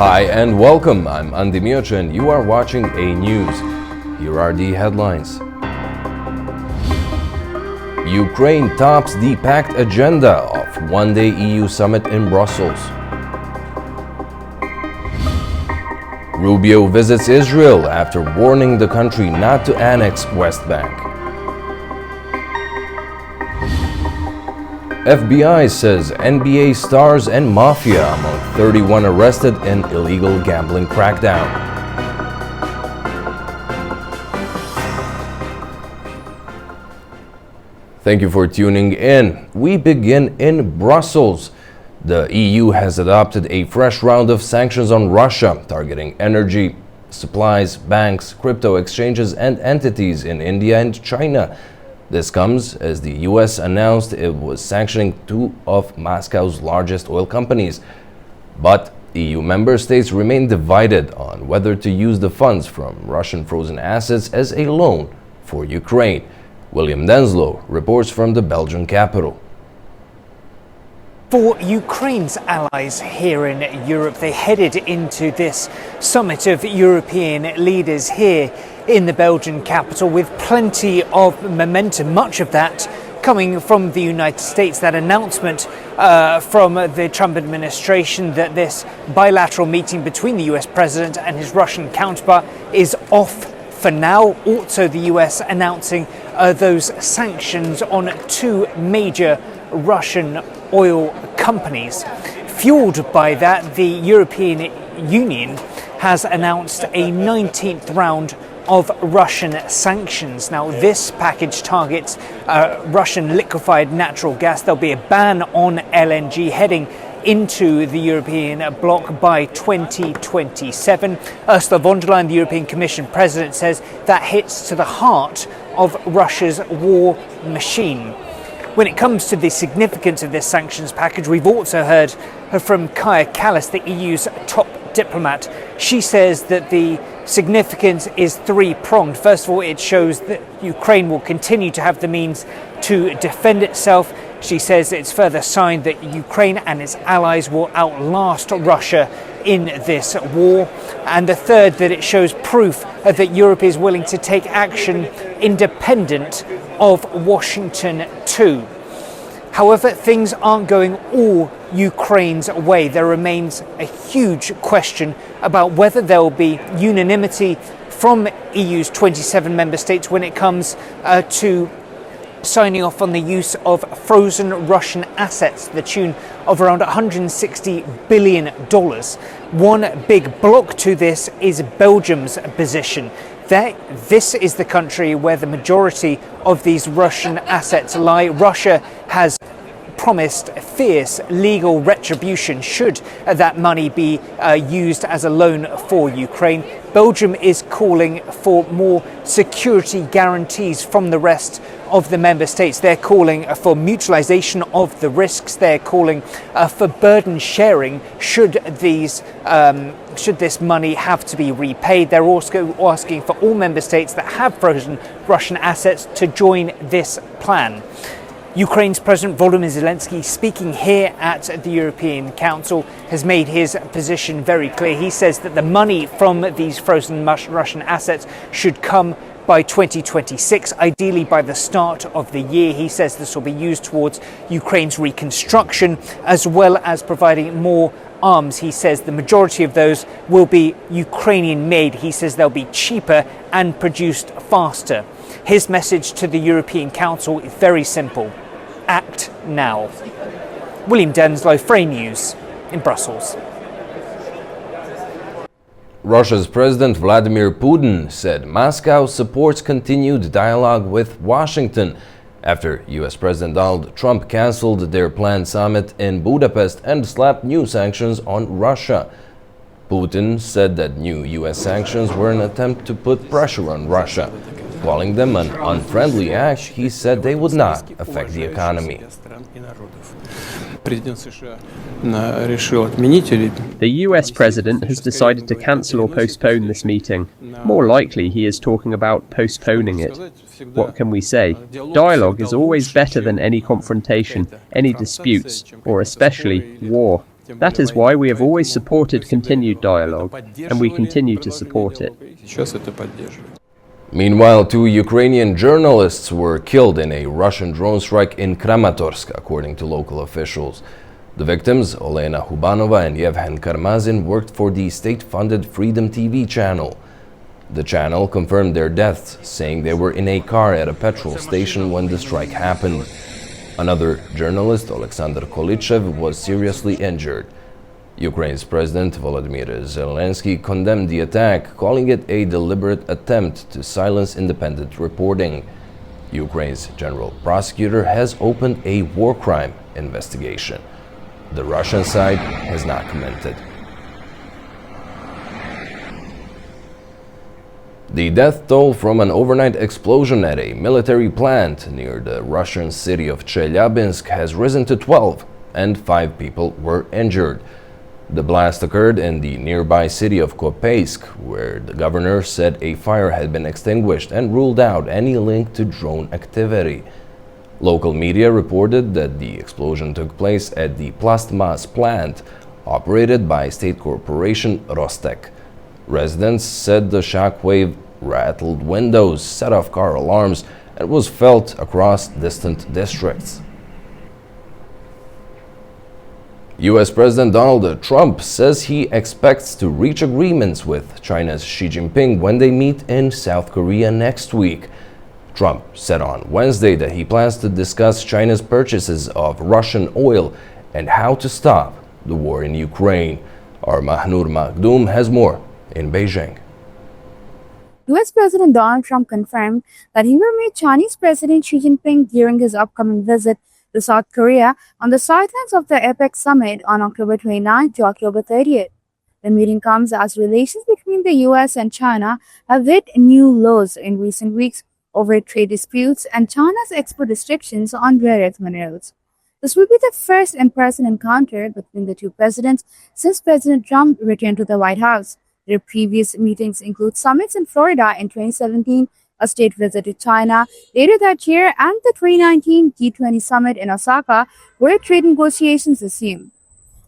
Hi and welcome, I'm Andy Miocha and you are watching A News. Here are the headlines. Ukraine tops the packed agenda of one-day EU summit in Brussels. Rubio visits Israel after warning the country not to annex West Bank. FBI says NBA stars and mafia among 31 arrested in illegal gambling crackdown. Thank you for tuning in. We begin in Brussels. The EU has adopted a fresh round of sanctions on Russia, targeting energy, supplies, banks, crypto exchanges, and entities in India and China. This comes as the US announced it was sanctioning two of Moscow's largest oil companies. But EU member states remain divided on whether to use the funds from Russian frozen assets as a loan for Ukraine. William Denslow reports from the Belgian capital. For Ukraine's allies here in Europe, they headed into this summit of European leaders here in the Belgian capital with plenty of momentum, much of that coming from the United States. That announcement from the Trump administration that this bilateral meeting between the US president and his Russian counterpart is off for now. Also, the US announcing those sanctions on two major Russian oil companies. Fueled by that, the European Union has announced a 19th round of Russian sanctions. Now, this package targets Russian liquefied natural gas. There'll be a ban on LNG heading into the European bloc by 2027. Ursula von der Leyen, the European Commission President, says that hits to the heart of Russia's war machine. When it comes to the significance of this sanctions package, we've also heard from Kaja Kallas, the EU's top diplomat. She says that the significance is three-pronged. First of all, it shows that Ukraine will continue to have the means to defend itself. She says it's further sign that Ukraine and its allies will outlast Russia in this war. And the third, that it shows proof that Europe is willing to take action independent of Washington too. However, things aren't going all Ukraine's way. There remains a huge question about whether there will be unanimity from EU's 27 member states when it comes to signing off on the use of frozen Russian assets to the tune of around $160 billion. One big block to this is Belgium's position. This is the country where the majority of these Russian assets lie. Russia has promised fierce legal retribution should that money be used as a loan for Ukraine. Belgium is calling for more security guarantees from the rest of the member states. They're calling for mutualization of the risks. They're calling for burden sharing should this money have to be repaid. They're also asking for all member states that have frozen Russian assets to join this plan. Ukraine's President Volodymyr Zelensky, speaking here at the European Council, has made his position very clear. He says that the money from these frozen Russian assets should come by 2026, ideally by the start of the year. He says this will be used towards Ukraine's reconstruction as well as providing more arms. He says the majority of those will be Ukrainian made. He says they'll be cheaper and produced faster. His message to the European Council is very simple. Act now. William Denslow, Frey News in Brussels. Russia's President Vladimir Putin said Moscow supports continued dialogue with Washington after US President Donald Trump canceled their planned summit in Budapest and slapped new sanctions on Russia. Putin said that new US sanctions were an attempt to put pressure on Russia. Calling them an unfriendly act, he said they would not affect the economy. The US president has decided to cancel or postpone this meeting. More likely, he is talking about postponing it. What can we say? Dialogue is always better than any confrontation, any disputes, or especially war. That is why we have always supported continued dialogue, and we continue to support it. Meanwhile, 2 Ukrainian journalists were killed in a Russian drone strike in Kramatorsk, according to local officials. The victims, Olena Hubanova and Yevhen Karmazin, worked for the state-funded Freedom TV channel. The channel confirmed their deaths, saying they were in a car at a petrol station when the strike happened. Another journalist, Alexander Kolichev, was seriously injured. Ukraine's President Volodymyr Zelensky condemned the attack, calling it a deliberate attempt to silence independent reporting. Ukraine's general prosecutor has opened a war crime investigation. The Russian side has not commented. The death toll from an overnight explosion at a military plant near the Russian city of Chelyabinsk has risen to 12, and 5 people were injured. The blast occurred in the nearby city of Kopeisk, where the governor said a fire had been extinguished and ruled out any link to drone activity. Local media reported that the explosion took place at the Plastmas plant, operated by state corporation Rostec. Residents said the shockwave rattled windows, set off car alarms, and was felt across distant districts. U.S. President Donald Trump says he expects to reach agreements with China's Xi Jinping when they meet in South Korea next week. Trump said on Wednesday that he plans to discuss China's purchases of Russian oil and how to stop the war in Ukraine. Our Mahnur Makhdoom has more in Beijing. US President Donald Trump confirmed that he will meet Chinese President Xi Jinping during his upcoming visit to South Korea on the sidelines of the APEC summit on October 29 to October 30th. The meeting comes as relations between the US and China have hit new lows in recent weeks over trade disputes and China's export restrictions on rare earth minerals. This will be the first in-person encounter between the two presidents since President Trump returned to the White House. Their previous meetings include summits in Florida in 2017, a state visit to China later that year, and the 2019 G20 summit in Osaka, where trade negotiations resumed.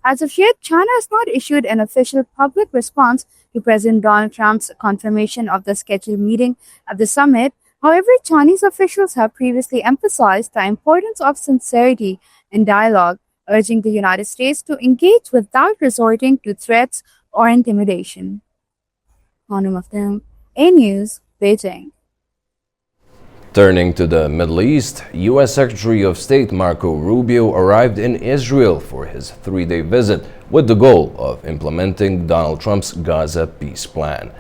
As of yet, China has not issued an official public response to President Donald Trump's confirmation of the scheduled meeting at the summit. However, Chinese officials have previously emphasized the importance of sincerity and dialogue, urging the United States to engage without resorting to threats or intimidation. Honor of them, A News, Beijing. Turning to the Middle East, U.S. Secretary of State Marco Rubio arrived in Israel for his 3-day visit with the goal of implementing Donald Trump's Gaza peace plan.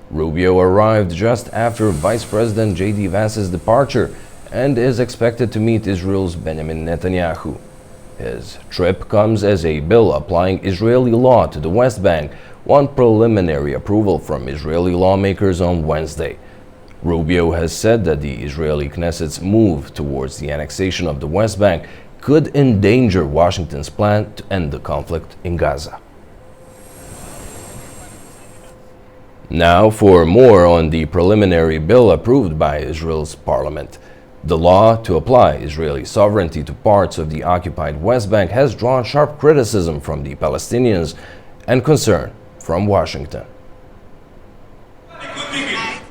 Rubio arrived just after Vice President J.D. Vance's departure and is expected to meet Israel's Benjamin Netanyahu. His trip comes as a bill applying Israeli law to the West Bank won preliminary approval from Israeli lawmakers on Wednesday. Rubio has said that the Israeli Knesset's move towards the annexation of the West Bank could endanger Washington's plan to end the conflict in Gaza. Now for more on the preliminary bill approved by Israel's parliament. The law to apply Israeli sovereignty to parts of the occupied West Bank has drawn sharp criticism from the Palestinians and concern from Washington.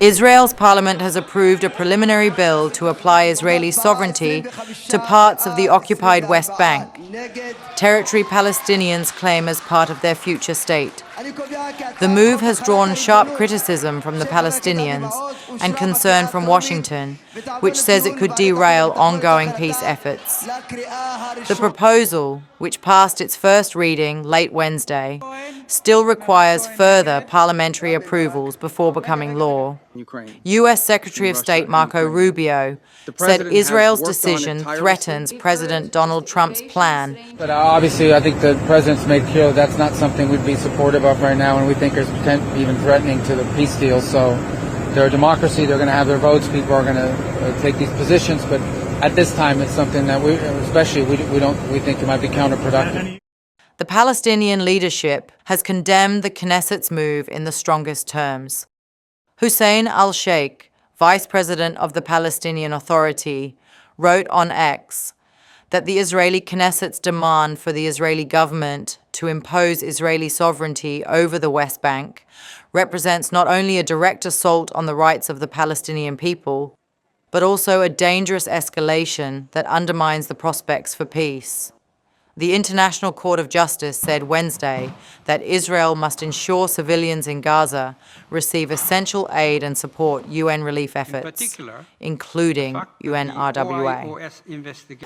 Israel's parliament has approved a preliminary bill to apply Israeli sovereignty to parts of the occupied West Bank, territory Palestinians claim as part of their future state. The move has drawn sharp criticism from the Palestinians and concern from Washington, which says it could derail ongoing peace efforts. The proposal, which passed its first reading late Wednesday, still requires further parliamentary approvals before becoming law. U.S. Secretary of State Marco Rubio said Israel's decision threatens President Donald Trump's plan. But obviously, I think the president's made clear that's not something we'd be supportive of right now, and we think there's even threatening to the peace deal. So they're a democracy, they're going to have their votes, people are going to take these positions, but at this time it's something that we think it might be counterproductive. The Palestinian leadership has condemned the Knesset's move in the strongest terms. Hussein al-Sheikh, vice president of the Palestinian Authority, wrote on X that the Israeli Knesset's demand for the Israeli government to impose Israeli sovereignty over the West Bank represents not only a direct assault on the rights of the Palestinian people, but also a dangerous escalation that undermines the prospects for peace. The International Court of Justice said Wednesday that Israel must ensure civilians in Gaza receive essential aid and support UN relief efforts, including UNRWA.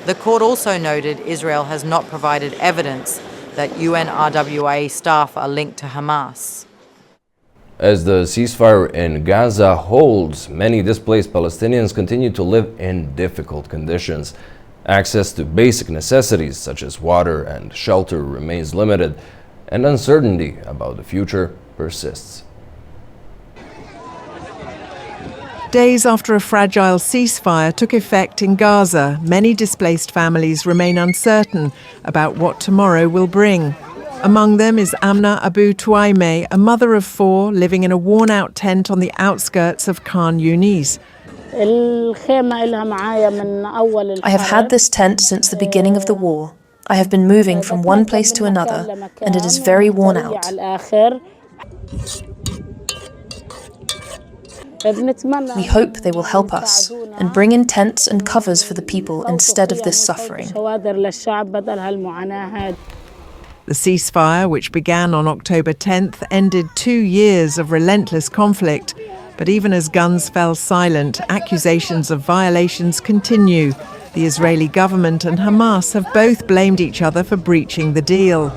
The court also noted Israel has not provided evidence that UNRWA staff are linked to Hamas. As the ceasefire in Gaza holds, many displaced Palestinians continue to live in difficult conditions. Access to basic necessities such as water and shelter remains limited, and uncertainty about the future persists. Days after a fragile ceasefire took effect in Gaza, many displaced families remain uncertain about what tomorrow will bring. Among them is Amna Abu Tuaime, a mother of 4 living in a worn-out tent on the outskirts of Khan Yunis. I have had this tent since the beginning of the war. I have been moving from one place to another, and it is very worn out. We hope they will help us and bring in tents and covers for the people instead of this suffering. The ceasefire, which began on October 10th, ended 2 years of relentless conflict. But even as guns fell silent, accusations of violations continue. The Israeli government and Hamas have both blamed each other for breaching the deal.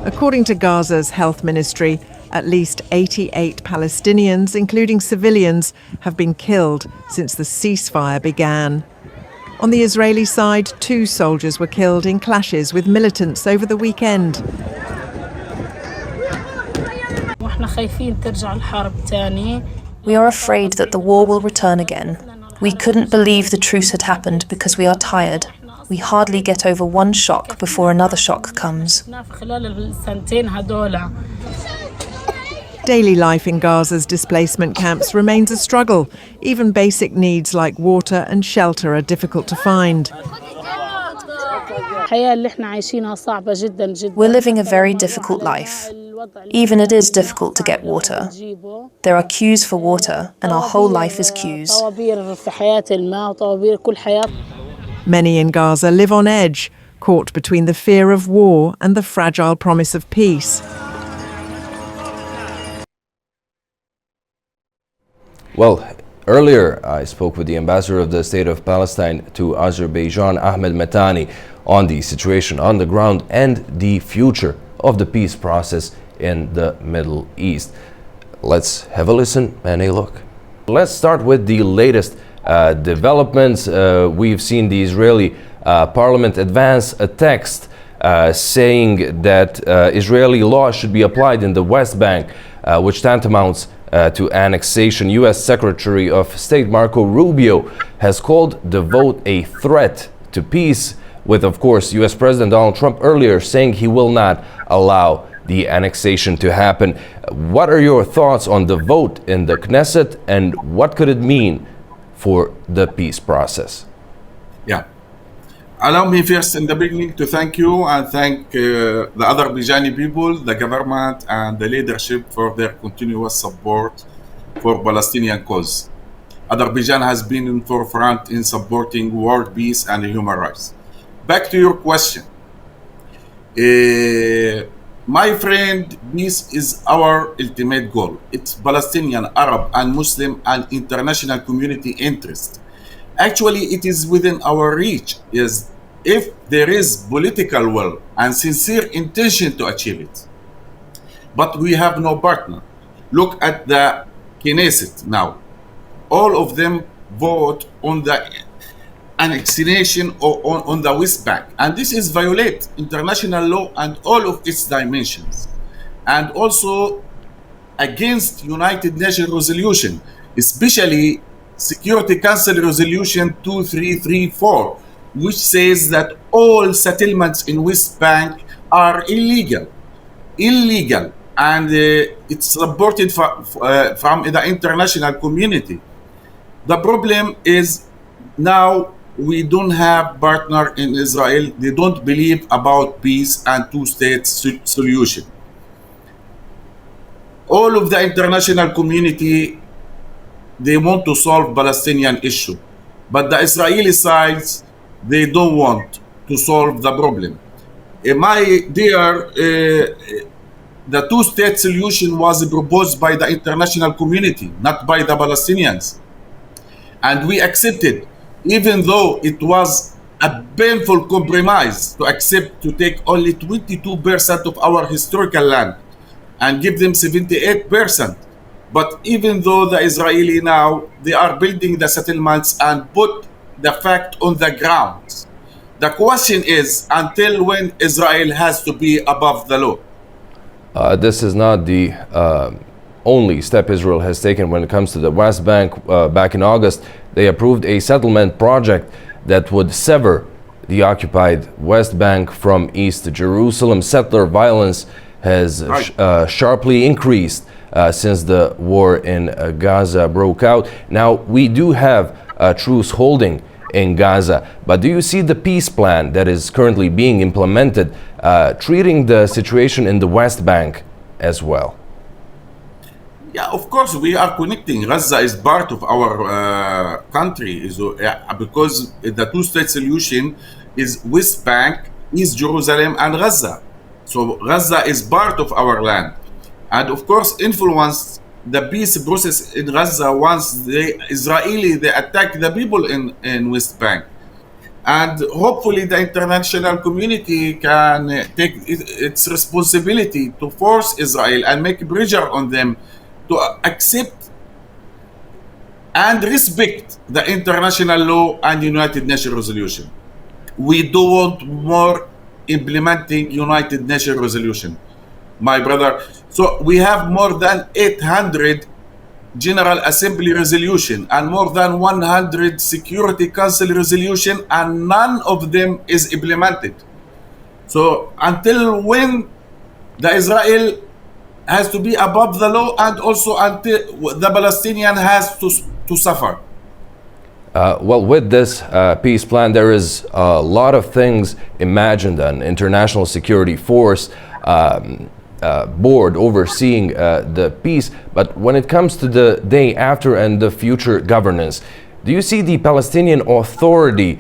According to Gaza's health ministry, at least 88 Palestinians, including civilians, have been killed since the ceasefire began. On the Israeli side, 2 soldiers were killed in clashes with militants over the weekend. We are afraid that the war will return again. We couldn't believe the truce had happened because we are tired. We hardly get over one shock before another shock comes. Daily life in Gaza's displacement camps remains a struggle. Even basic needs like water and shelter are difficult to find. We're living a very difficult life. Even it is difficult to get water. There are queues for water, and our whole life is queues. Many in Gaza live on edge, caught between the fear of war and the fragile promise of peace. Well, earlier I spoke with the ambassador of the State of Palestine to Azerbaijan, Ahmed Metani, on the situation on the ground and the future of the peace process in the Middle East. Let's have a listen and a look. Let's start with the latest developments. We've seen the Israeli parliament advance a text saying that Israeli law should be applied in the West Bank, which tantamounts to annexation. U.S. Secretary of State Marco Rubio has called the vote a threat to peace, with, of course, U.S. President Donald Trump earlier saying he will not allow the annexation to happen. What are your thoughts on the vote in the Knesset, and what could it mean for the peace process? Yeah. Allow me first in the beginning to thank you and thank the Azerbaijani people, the government and the leadership for their continuous support for Palestinian cause. Azerbaijan has been in forefront in supporting world peace and human rights. Back to your question. My friend, peace is our ultimate goal. It's Palestinian, Arab and Muslim and international community interest. Actually, it is within our reach is if there is political will and sincere intention to achieve it. But we have no partner. Look at the Knesset now. All of them vote on the annexation on the West Bank. And this is violate international law and all of its dimensions. And also against United Nations resolution, especially Security Council Resolution 2334, which says that all settlements in West Bank are illegal, and it's supported from the international community. The problem is now we don't have partner in Israel. They don't believe about peace and two-state solution. All of the international community, they want to solve Palestinian issue, but the Israeli sides, they don't want to solve the problem. My dear, the two-state solution was proposed by the international community, not by the Palestinians. And we accepted, even though it was a painful compromise to accept to take only 22% of our historical land and give them 78%. But even though the Israeli now, they are building the settlements and put the fact on the ground. The question is, until when Israel has to be above the law? This is not the only step Israel has taken when it comes to the West Bank. Back in August, they approved a settlement project that would sever the occupied West Bank from East Jerusalem. Settler violence has sharply increased since the war in Gaza broke out. Now, we do have a truce holding in Gaza, but do you see the peace plan that is currently being implemented treating the situation in the West Bank as well? Yeah, of course, we are connecting. Gaza is part of our country, because the two-state solution is West Bank, East Jerusalem, and Gaza. So Gaza is part of our land, and of course, influence the peace process in Gaza once they attack the people in West Bank. And hopefully the international community can take its responsibility to force Israel and make pressure on them to accept and respect the international law and United Nations resolution. We don't want more implementing United Nations resolution, my brother. So we have more than 800 General Assembly resolution and more than 100 Security Council resolution, and none of them is implemented. So until when the Israel has to be above the law, and also until the Palestinian has to suffer. Well, with this peace plan, there is a lot of things imagined. An international security force board overseeing the peace. But when it comes to the day after and the future governance, do you see the Palestinian Authority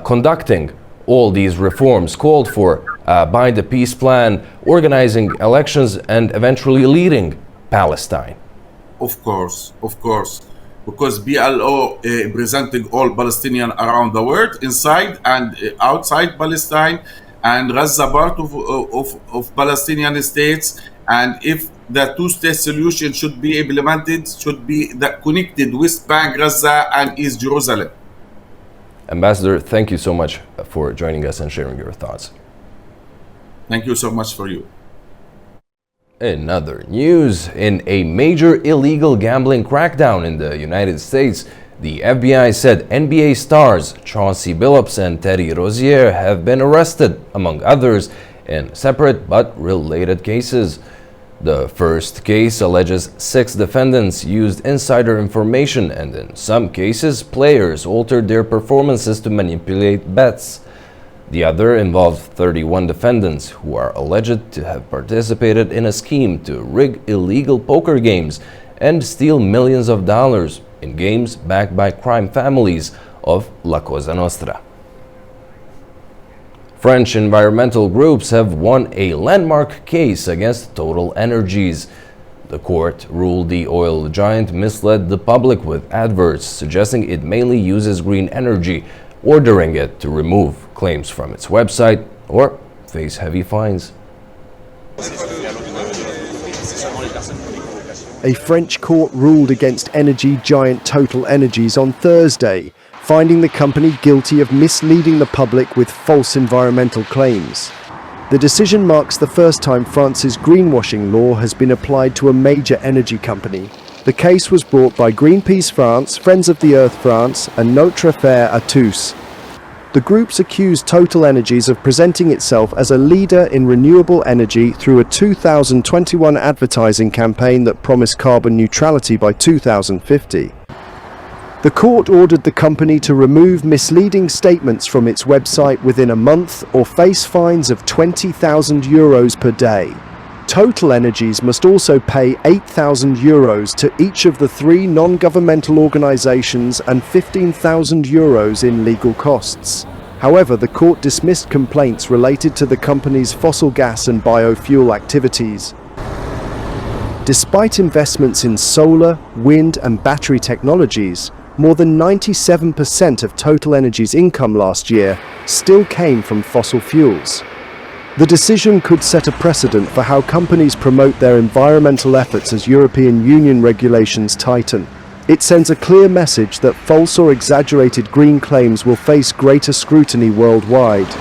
conducting all these reforms called for by the peace plan, organizing elections, and eventually leading Palestine? Of course, because PLO representing all Palestinians around the world, inside and outside Palestine, and Gaza part of Palestinian states. And if the two-state solution should be implemented, should be the connected West Bank, Gaza, and East Jerusalem. Ambassador, thank you so much for joining us and sharing your thoughts. Thank you so much for you. In other news, in a major illegal gambling crackdown in the United States, the FBI said NBA stars Chauncey Billups and Teddy Rozier have been arrested, among others, in separate but related cases. The first case alleges 6 defendants used insider information, and in some cases, players altered their performances to manipulate bets. The other involved 31 defendants who are alleged to have participated in a scheme to rig illegal poker games and steal millions of dollars in games backed by crime families of La Cosa Nostra. French environmental groups have won a landmark case against Total Energies. The court ruled the oil giant misled the public with adverts suggesting it mainly uses green energy, ordering it to remove claims from its website or face heavy fines. A French court ruled against energy giant Total Energies on Thursday, finding the company guilty of misleading the public with false environmental claims. The decision marks the first time France's greenwashing law has been applied to a major energy company. The case was brought by Greenpeace France, Friends of the Earth France, and Notre Affaire à tous. The groups accused Total Energies of presenting itself as a leader in renewable energy through a 2021 advertising campaign that promised carbon neutrality by 2050. The court ordered the company to remove misleading statements from its website within a month or face fines of €20,000 per day. Total Energies must also pay €8,000 to each of the 3 non-governmental organisations and €15,000 in legal costs. However, the court dismissed complaints related to the company's fossil gas and biofuel activities. Despite investments in solar, wind and battery technologies, more than 97% of Total Energy's income last year still came from fossil fuels. The decision could set a precedent for how companies promote their environmental efforts as European Union regulations tighten. It sends a clear message that false or exaggerated green claims will face greater scrutiny worldwide.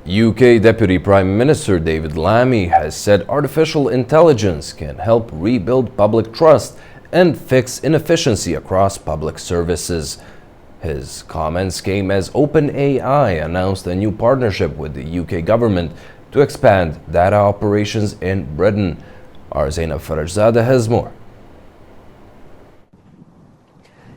UK Deputy Prime Minister David Lammy has said artificial intelligence can help rebuild public trust and fix inefficiency across public services. His comments came as OpenAI announced a new partnership with the UK government to expand data operations in Britain. Our Zainab Farajzadeh has more.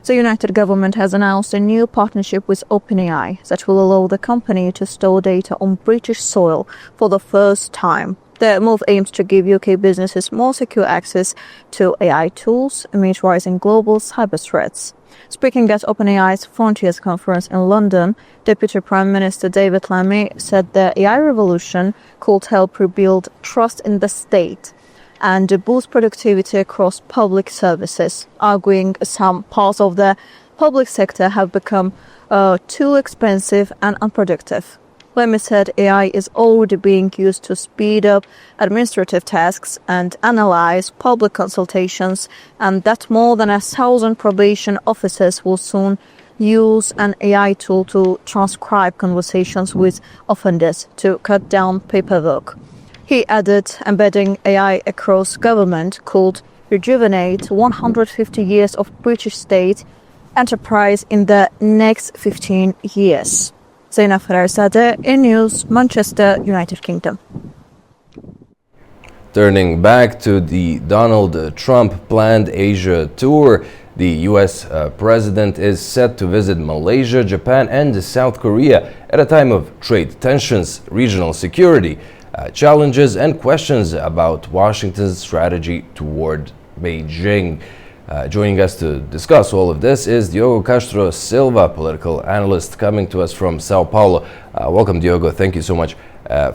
The United Government has announced a new partnership with OpenAI that will allow the company to store data on British soil for the first time. The move aims to give UK businesses more secure access to AI tools amid rising global cyber threats. Speaking at OpenAI's Frontiers conference in London, Deputy Prime Minister David Lammy said the AI revolution could help rebuild trust in the state and boost productivity across public services, arguing some parts of the public sector have become too expensive and unproductive. Lammy said AI is already being used to speed up administrative tasks and analyze public consultations, and that more than 1,000 probation officers will soon use an AI tool to transcribe conversations with offenders to cut down paperwork. He added embedding AI across government could rejuvenate 150 years of British state enterprise in the next 15 years. Zainab Farajzadeh, in News, Manchester, United Kingdom. Turning back to the Donald Trump planned Asia tour, the U.S. president is set to visit Malaysia, Japan and South Korea at a time of trade tensions, regional security, challenges and questions about Washington's strategy toward Beijing. Joining us to discuss all of this is Diogo Castro Silva, political analyst, coming to us from Sao Paulo. Welcome, Diogo. Thank you so much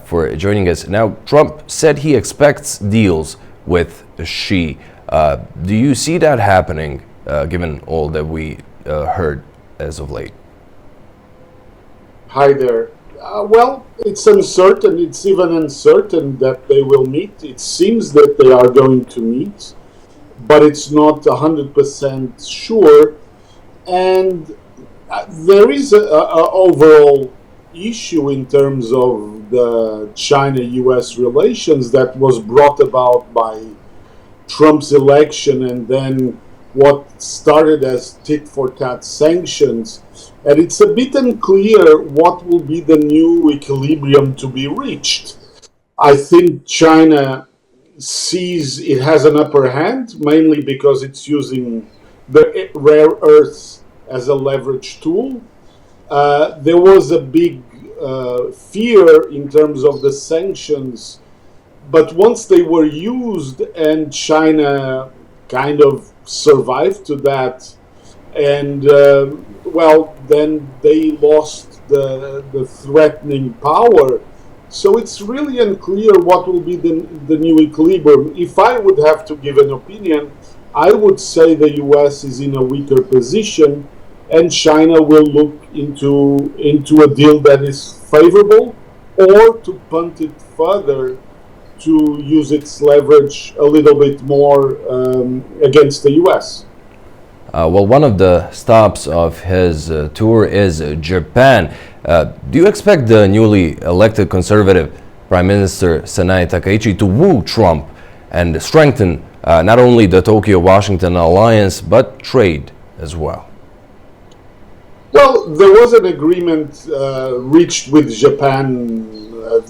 for joining us. Now, Trump said he expects deals with Xi. Do you see that happening, given all that we heard as of late? Hi there. Well, it's uncertain. It's even uncertain that they will meet. It seems that they are going to meet, but it's not 100% sure. And there is a overall issue in terms of the China-US relations that was brought about by Trump's election and then what started as tit-for-tat sanctions. And it's a bit unclear what will be the new equilibrium to be reached. I think China sees it has an upper hand, mainly because it's using the rare earths as a leverage tool. There was a big fear in terms of the sanctions, but once they were used and China kind of survived to that, and then they lost the threatening power. So it's really unclear what will be the new equilibrium. If I would have to give an opinion, I would say the US is in a weaker position and China will look into a deal that is favorable, or to punt it further to use its leverage a little bit more against the US. Well, one of the stops of his tour is Japan. Do you expect the newly elected conservative Prime Minister Sanae Takaichi to woo Trump and strengthen not only the Tokyo-Washington alliance, but trade as well? Well, there was an agreement reached with Japan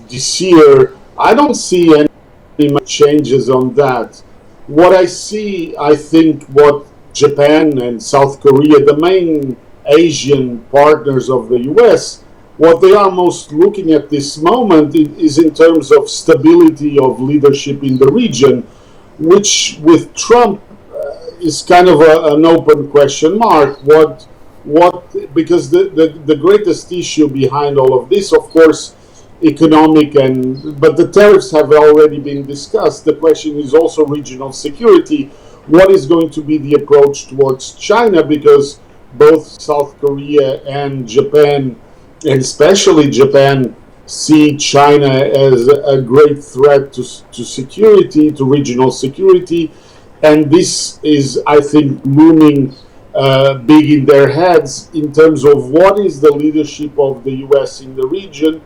this year. I don't see any changes on that. What I see, I think what Japan and South Korea, the main Asian partners of the US, what they are most looking at this moment is in terms of stability of leadership in the region, which with Trump is kind of an open question mark. Because the greatest issue behind all of this, of course, economic but the tariffs have already been discussed. The question is also regional security. What is going to be the approach towards China? Because both South Korea and Japan, and especially Japan, see China as a great threat to security, to regional security. And this is, I think, looming big in their heads in terms of what is the leadership of the US in the region.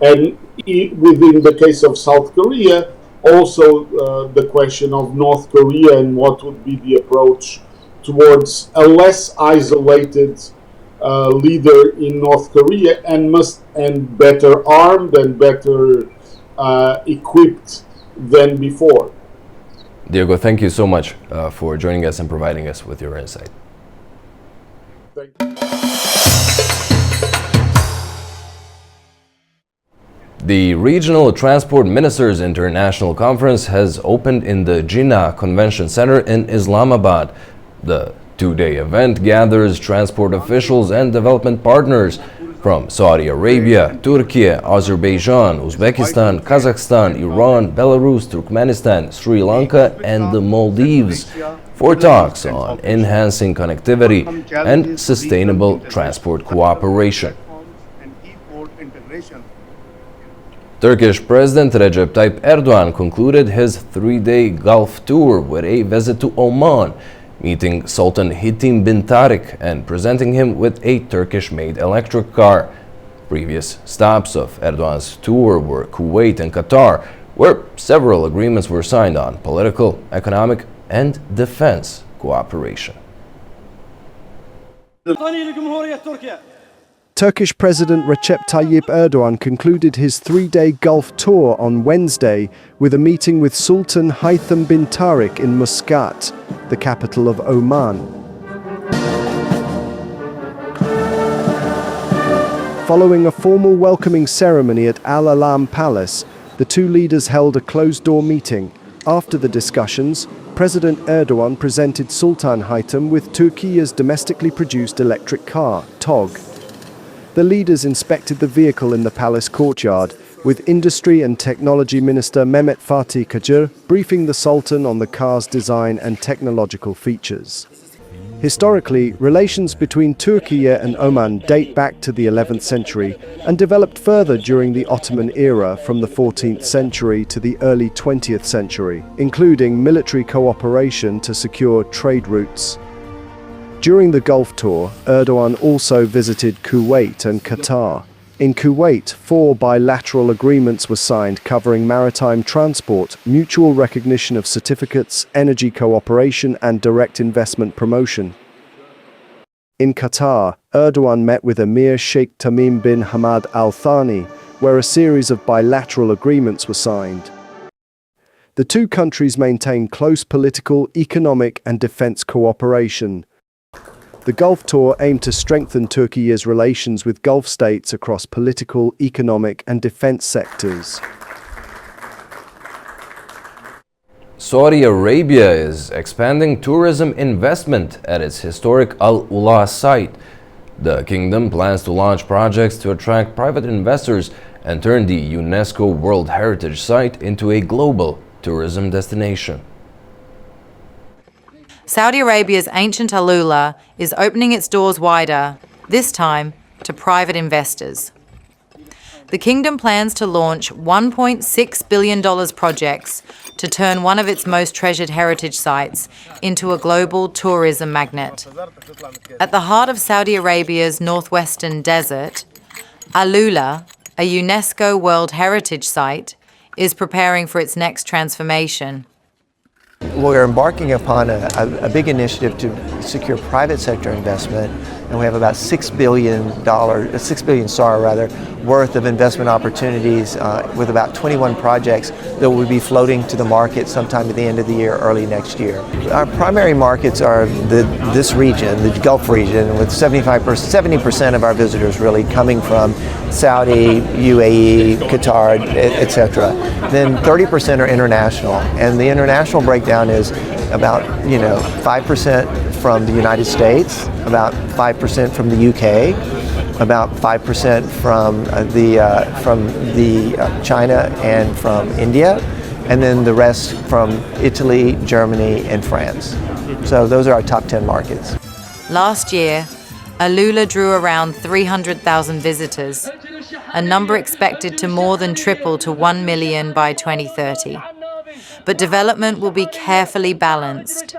And within the case of South Korea, also the question of North Korea and what would be the approach towards a less isolated leader in North Korea and better armed and better equipped than before. Diego, thank you so much for joining us and providing us with your insight. Thank you. The Regional Transport Ministers International Conference has opened in the Jinnah Convention Center in Islamabad. The two-day event gathers transport officials and development partners from Saudi Arabia, Turkey, Azerbaijan, Uzbekistan, Kazakhstan, Iran, Belarus, Turkmenistan, Sri Lanka, and the Maldives for talks on enhancing connectivity and sustainable transport cooperation. Turkish President Recep Tayyip Erdogan concluded his three-day Gulf tour with a visit to Oman, meeting Sultan Hitim bin Tariq and presenting him with a Turkish-made electric car. Previous stops of Erdogan's tour were Kuwait and Qatar, where several agreements were signed on political, economic, and defense cooperation. Turkish President Recep Tayyip Erdogan concluded his three-day Gulf tour on Wednesday with a meeting with Sultan Haitham bin Tariq in Muscat, the capital of Oman. Following a formal welcoming ceremony at Al Alam Palace, the two leaders held a closed-door meeting. After the discussions, President Erdogan presented Sultan Haitham with Turkey's domestically produced electric car, TOG. The leaders inspected the vehicle in the palace courtyard, with Industry and Technology Minister Mehmet Fatih Kacır briefing the Sultan on the car's design and technological features. Historically, relations between Turkey and Oman date back to the 11th century and developed further during the Ottoman era from the 14th century to the early 20th century, including military cooperation to secure trade routes. During the Gulf tour, Erdogan also visited Kuwait and Qatar. In Kuwait, 4 bilateral agreements were signed covering maritime transport, mutual recognition of certificates, energy cooperation, and direct investment promotion. In Qatar, Erdogan met with Emir Sheikh Tamim bin Hamad Al Thani, where a series of bilateral agreements were signed. The two countries maintain close political, economic, and defense cooperation. The Gulf tour aimed to strengthen Turkey's relations with Gulf states across political, economic, and defense sectors. Saudi Arabia is expanding tourism investment at its historic Al Ula site. The kingdom plans to launch projects to attract private investors and turn the UNESCO World Heritage Site into a global tourism destination. Saudi Arabia's ancient Al Ula is opening its doors wider, this time to private investors. The kingdom plans to launch $1.6 billion projects to turn one of its most treasured heritage sites into a global tourism magnet. At the heart of Saudi Arabia's northwestern desert, Al Ula, a UNESCO World Heritage Site, is preparing for its next transformation. we're embarking upon a big initiative to secure private sector investment, and we have about $6 billion worth of investment opportunities with about 21 projects that will be floating to the market sometime at the end of the year, early next year. Our primary markets are this region, the Gulf region, with 70% of our visitors really coming from Saudi, UAE, Qatar, etc. Then 30% are international, and the international breakdown is about 5% from the United States, about 5% from the UK, about 5% from China and from India, and then the rest from Italy, Germany, and France. So those are our top 10 markets. Last year, Alula drew around 300,000 visitors, a number expected to more than triple to 1 million by 2030. But development will be carefully balanced.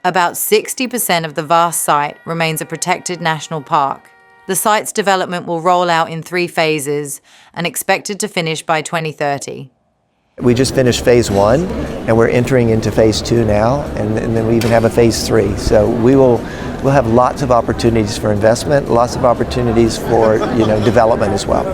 About 60% of the vast site remains a protected national park. The site's development will roll out in 3 phases and expected to finish by 2030. We just finished phase 1, and we're entering into phase 2 now, and then we even have a phase 3. So we'll have lots of opportunities for investment, lots of opportunities for development as well.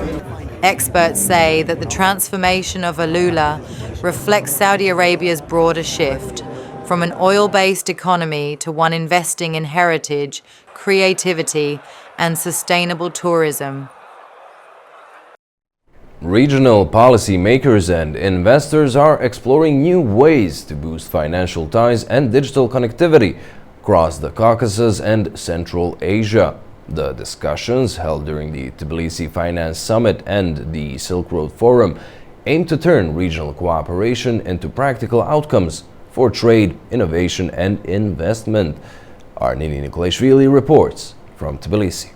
Experts say that the transformation of Alula reflects Saudi Arabia's broader shift from an oil-based economy to one investing in heritage, creativity, and sustainable tourism. Regional policymakers and investors are exploring new ways to boost financial ties and digital connectivity across the Caucasus and Central Asia. The discussions held during the Tbilisi Finance Summit and the Silk Road Forum aim to turn regional cooperation into practical outcomes for trade, innovation, and investment. Arnini Nikolashvili reports from Tbilisi.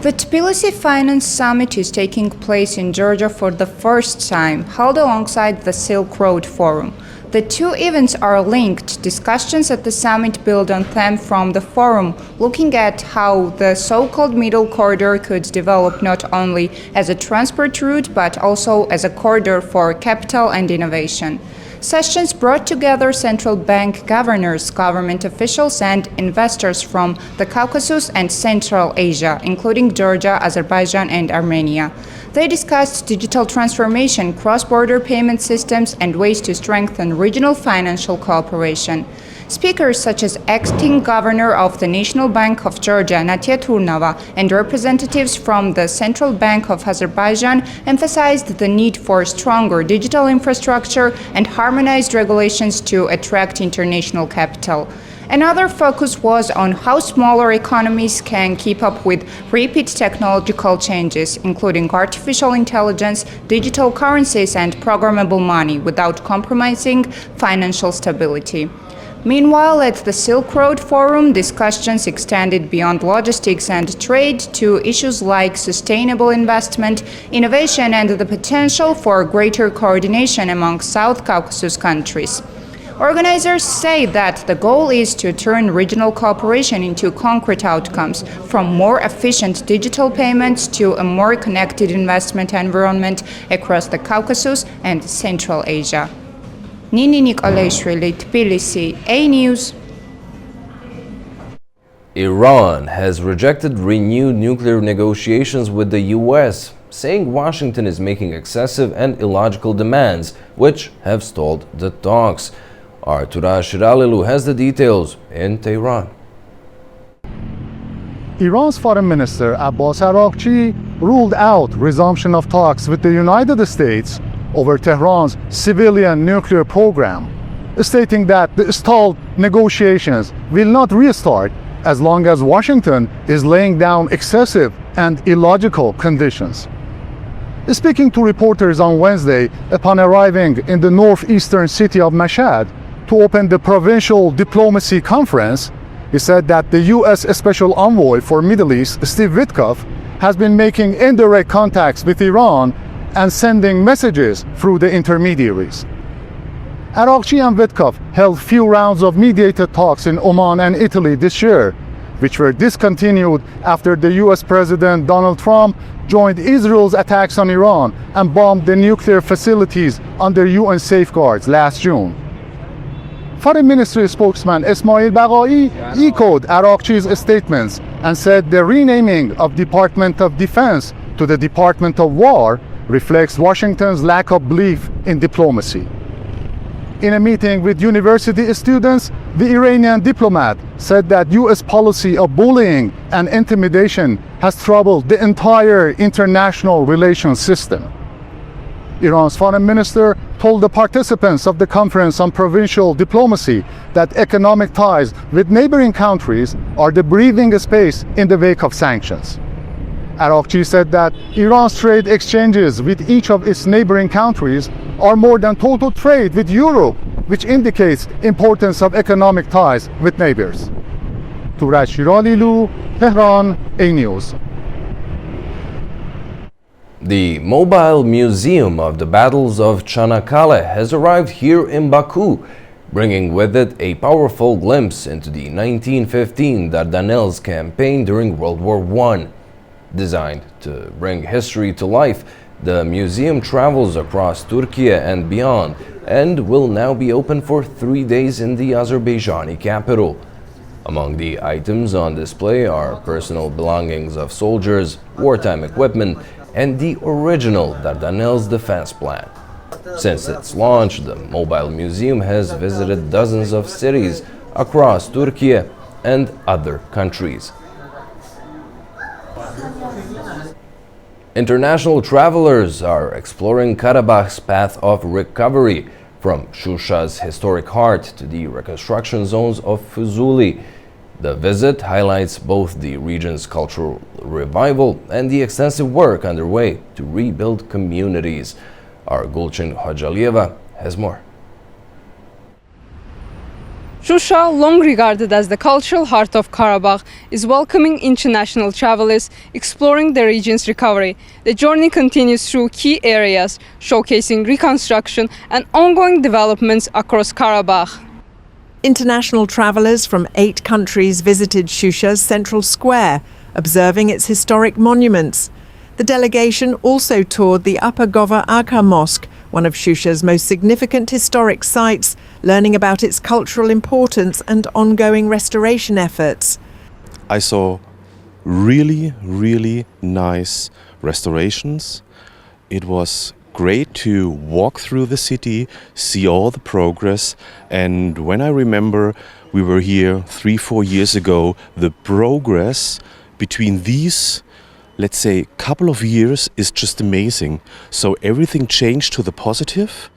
The Tbilisi Finance Summit is taking place in Georgia for the first time, held alongside the Silk Road Forum. The 2 events are linked. Discussions at the summit build on them from the forum, looking at how the so-called Middle Corridor could develop not only as a transport route but also as a corridor for capital and innovation. Sessions brought together central bank governors, government officials, and investors from the Caucasus and Central Asia, including Georgia, Azerbaijan, and Armenia. They discussed digital transformation, cross-border payment systems, and ways to strengthen regional financial cooperation. Speakers such as acting governor of the National Bank of Georgia, Natia Turnava, and representatives from the Central Bank of Azerbaijan emphasized the need for stronger digital infrastructure and harmonized regulations to attract international capital. Another focus was on how smaller economies can keep up with rapid technological changes, including artificial intelligence, digital currencies, and programmable money, without compromising financial stability. Meanwhile, at the Silk Road Forum, discussions extended beyond logistics and trade to issues like sustainable investment, innovation, and the potential for greater coordination among South Caucasus countries. Organizers say that the goal is to turn regional cooperation into concrete outcomes, from more efficient digital payments to a more connected investment environment across the Caucasus and Central Asia. Nini Nikolashvili, Tbilisi, A News. Iran has rejected renewed nuclear negotiations with the US, saying Washington is making excessive and illogical demands, which have stalled the talks. Artura Shiralilu has the details in Tehran. Iran's Foreign Minister Abbas Araghchi ruled out resumption of talks with the United States over Tehran's civilian nuclear program, stating that the stalled negotiations will not restart as long as Washington is laying down excessive and illogical conditions. Speaking to reporters on Wednesday upon arriving in the northeastern city of Mashhad to open the Provincial Diplomacy Conference, he said that the U.S. Special Envoy for Middle East, Steve Witkoff, has been making indirect contacts with Iran and sending messages through the intermediaries. Araghchi and Witkoff held few rounds of mediated talks in Oman and Italy this year, which were discontinued after the US President Donald Trump joined Israel's attacks on Iran and bombed the nuclear facilities under UN safeguards last June. Foreign Ministry spokesman Esmail Baghai echoed Araqchi's statements and said the renaming of Department of Defense to the Department of War reflects Washington's lack of belief in diplomacy. In a meeting with university students, the Iranian diplomat said that U.S. policy of bullying and intimidation has troubled the entire international relations system. Iran's foreign minister told the participants of the conference on provincial diplomacy that economic ties with neighboring countries are the breathing space in the wake of sanctions. Araqchi said that Iran's trade exchanges with each of its neighboring countries are more than total trade with Europe, which indicates importance of economic ties with neighbors. Turaj Shiralilu, Tehran, A News. The Mobile Museum of the Battles of Çanakkale has arrived here in Baku, bringing with it a powerful glimpse into the 1915 Dardanelles campaign during World War I. Designed to bring history to life, the museum travels across Turkey and beyond and will now be open for 3 days in the Azerbaijani capital. Among the items on display are personal belongings of soldiers, wartime equipment, and the original Dardanelles defense plan. Since its launch, the Mobile Museum has visited dozens of cities across Turkey and other countries. International travelers are exploring Karabakh's path of recovery, from Shusha's historic heart to the reconstruction zones of Fuzuli. The visit highlights both the region's cultural revival and the extensive work underway to rebuild communities. Our Gulcin Hojalieva has more. Shusha, long regarded as the cultural heart of Karabakh, is welcoming international travelers exploring the region's recovery. The journey continues through key areas, showcasing reconstruction and ongoing developments across Karabakh. International travelers from 8 countries visited Shusha's central square, observing its historic monuments. The delegation also toured the Upper Gova Agha Mosque, one of Shusha's most significant historic sites, learning about its cultural importance and ongoing restoration efforts. I saw really nice restorations. It was great to walk through the city, see all the progress, and when I remember we were here 3-4 years ago, the progress between these, let's say, couple of years is just amazing. So everything changed to the positive.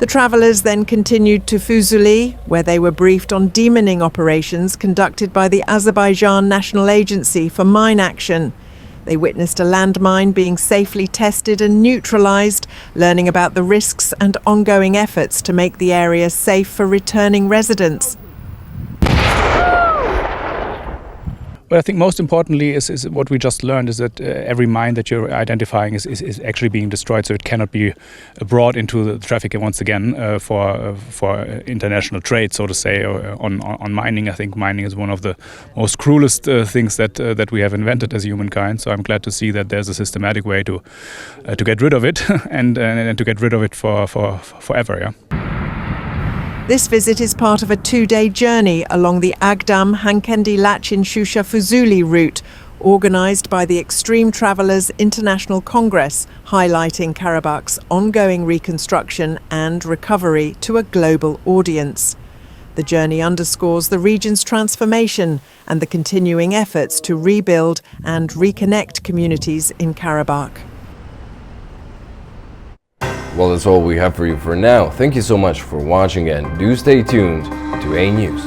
The travellers then continued to Fuzuli, where they were briefed on demining operations conducted by the Azerbaijan National Agency for Mine Action. They witnessed a landmine being safely tested and neutralised, learning about the risks and ongoing efforts to make the area safe for returning residents. Well, I think most importantly is what we just learned is that every mine that you're identifying is actually being destroyed, so it cannot be brought into the traffic once again for international trade, so to say, on mining. I think mining is one of the most cruelest things that we have invented as humankind. So I'm glad to see that there's a systematic way to get rid of it and to get rid of it for forever. Yeah. This visit is part of a 2-day journey along the Agdam-Hankendi-Lachin Shusha-Fuzuli route, organised by the Extreme Travellers International Congress, highlighting Karabakh's ongoing reconstruction and recovery to a global audience. The journey underscores the region's transformation and the continuing efforts to rebuild and reconnect communities in Karabakh. Well, that's all we have for you for now. Thank you so much for watching and do stay tuned to A News.